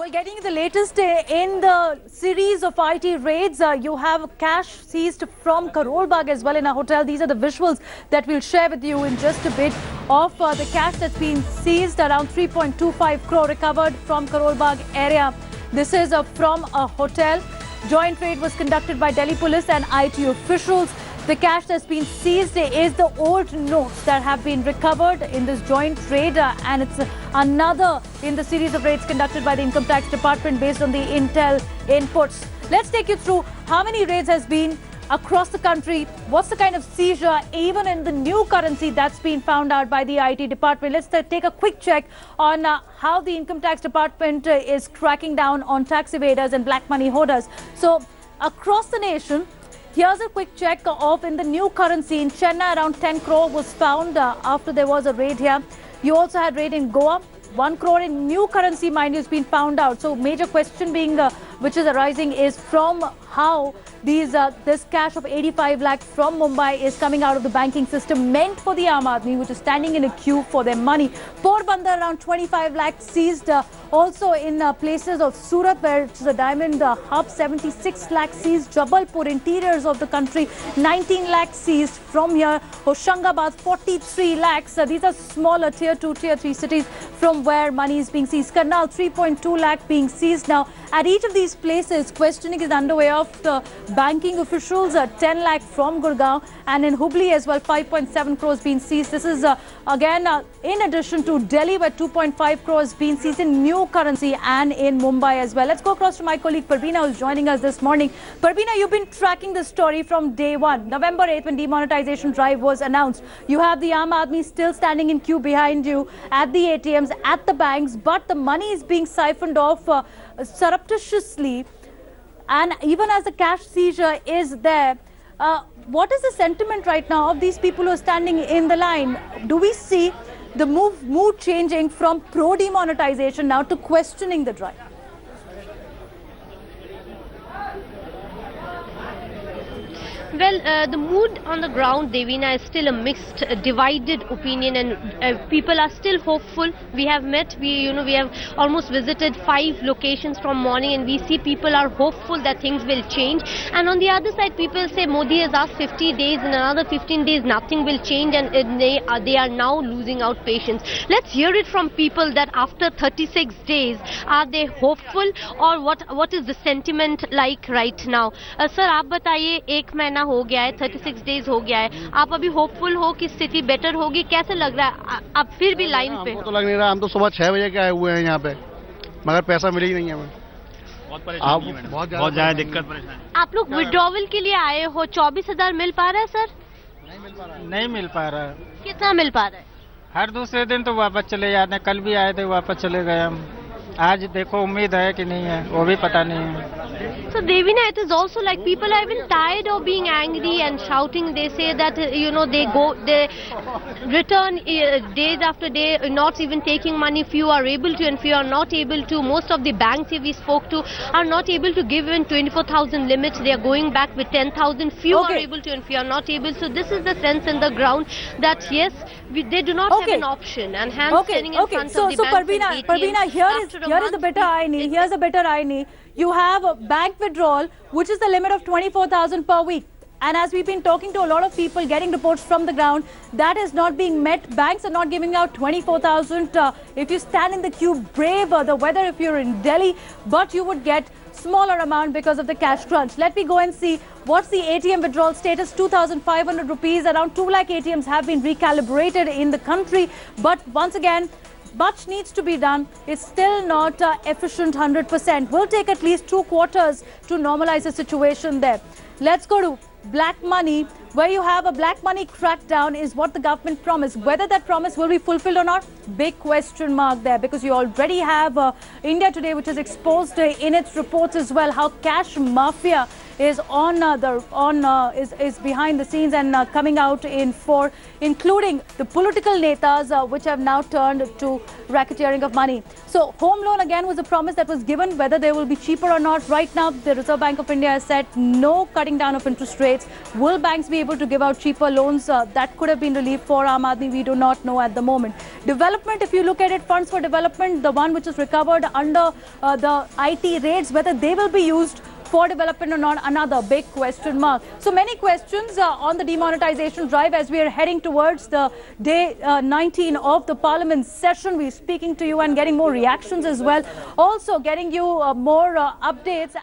Well, getting the latest in the series of IT raids, you have cash seized from Karol Bagh as well in a hotel. These are the visuals that we'll share with you in just a bit of the cash that's been seized, around 3.25 crore recovered from Karol Bagh area. This is from a hotel. Joint raid was conducted by Delhi police and IT officials. The cash that's been seized is the old notes that have been recovered in this joint raid, and it's another in the series of raids conducted by the Income Tax Department based on the intel inputs. Let's take you through how many raids has been across the country, what's the kind of seizure even in the new currency that's been found out by the IT department. Let's take a quick check on how the Income Tax Department is cracking down on tax evaders and black money hoarders. So across the nation, here's a quick check of in the new currency. In Chennai, around 10 crore was found after there was a raid here. You also had raid in Goa. 1 crore in new currency, mind you, has been found out. So major question being which is arising is from how this cash of 85 lakh from Mumbai is coming out of the banking system meant for the Aam Aadmi, which is standing in a queue for their money. Porbandar, around 25 lakh seized. Also in places of Surat, where it's the diamond hub, 76 lakh seized. Jabalpur, interiors of the country, 19 lakh seized from here. Hoshangabad, 43 lakhs. These are smaller tier 2, tier 3 cities from where money is being seized. Karnal, 3.2 lakh being seized now. At each of these places, questioning is underway of the banking officials. 10 lakh from Gurgaon, and in Hubli as well, 5.7 crores being seized. This is again in addition to Delhi, where 2.5 crores being seized in new currency, and in Mumbai as well. Let's go across to my colleague Parveena, who's joining us this morning. Parveena, you've been tracking this story from day one. November 8th, when demonetization drive was announced, you have the Aam Aadmi still standing in queue behind you at the ATMs, at the banks, but the money is being siphoned off surreptitiously, and even as the cash seizure is there. What is the sentiment right now of these people who are standing in the line? Do we see the mood changing from pro-demonetization now to questioning the drive? Well, the mood on the ground, Devina, is still a mixed, divided opinion, and people are still hopeful. We have met, we have almost visited 5 locations from morning, and we see people are hopeful that things will change. And on the other side, people say Modi has asked 50 days, in another 15 days nothing will change, and they are now losing out patience. Let's hear it from people that after 36 days, are they hopeful, or what is the sentiment like right now? Sir, आप बताइए, एक महीना हो गया है, 36 days हो गया है, आप अभी होपफुल हो कि स्थिति बेटर होगी? कैसे लग रहा है? आप फिर भी लाइन पे? हमको तो लग नहीं रहा, हम तो सुबह 6 बजे के आए हुए हैं यहाँ पे, मगर पैसा मिल ही नहीं है हमें। बहुत ज्यादा दिक्कत परेशानी। आप लोग विड्रॉवल के लिए आए हो, 24,000 मिल पा रहा है सर? नहीं मिल पा रहा है। कितना मिल पा रहा है? हर दूसरे दिन तो वापस चले जाते हैं, कल भी आए थे वापस चले गए हम। आज देखो उम्मीद है कि नहीं है, वो भी पता नहीं है। So Devina, it is also like people are even tired of being angry and shouting. They say that they return days after day, not even taking money. Few are able to, and few are not able to. Most of the banks we spoke to are not able to give in 24,000 limits. They are going back with 10,000. Few are able to, and few are not able. So this is the sense in the ground that yes, they do not have an option, and hence standing in front of the banks. Parveena, here is the better irony. Here's a better irony. You have a bank withdrawal, which is the limit of 24,000 per week. And as we've been talking to a lot of people, getting reports from the ground, that is not being met. Banks are not giving out 24,000. If you stand in the queue, brave the weather if you're in Delhi, but you would get smaller amount because of the cash crunch. Let me go and see what's the ATM withdrawal status. 2,500 rupees. Around 2 lakh ATMs have been recalibrated in the country. But once again, much needs to be done. It's still not efficient 100%. Will take at least 2 quarters to normalize the situation there. Let's go to black money, where you have a black money crackdown is what the government promised. Whether that promise will be fulfilled or not, big question mark there, because you already have India Today, which has exposed in its reports as well how cash mafia is is behind the scenes and coming out in for, including the political netas which have now turned to racketeering of money. So home loan again was a promise that was given, whether they will be cheaper or not. Right now, the Reserve Bank of India has said no cutting down of interest rates. Will banks be able able to give out cheaper loans. That could have been relief for Aam Aadmi. We do not know at the moment. Development, if you look at it, funds for development, the one which is recovered under the IT raids, whether they will be used for development or not, another big question mark. So many questions on the demonetization drive as we are heading towards the day 19 of the Parliament session. We're speaking to you and getting more reactions as well. Also getting you more updates.